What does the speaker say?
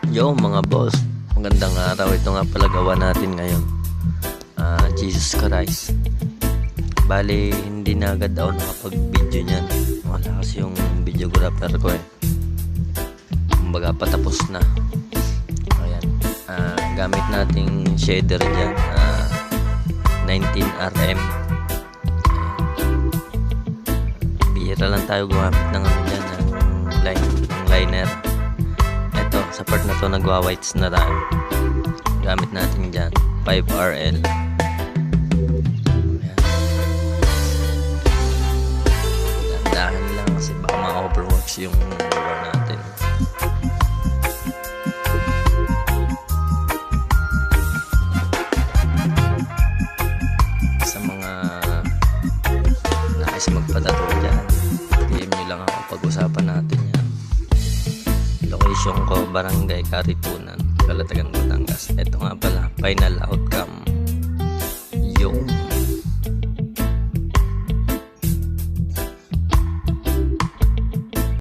Yo mga boss, magandang araw. Ito nga pala gawa natin ngayon, Jesus Christ. Bali, hindi na agad ako nakapag-video niyan. Wala kasi yung videographer ko eh. Kumbaga patapos na. Ayan, gamit nating shader dyan, 19RM. Bihira lang tayo gumamit ng ano dyan, ng liner. Ito, sa part na to nagwa-whites na tayo. Gamit natin dyan 5RL. Dahan lang kasi baka ma-overworks yung gawa natin. Sa mga nais magpatato dyan, DM nyo lang ako, pag-usapan natin yan. Location ko, Barangay Karitunan, Calatagan, Batangas. Ito nga pala, final outcome.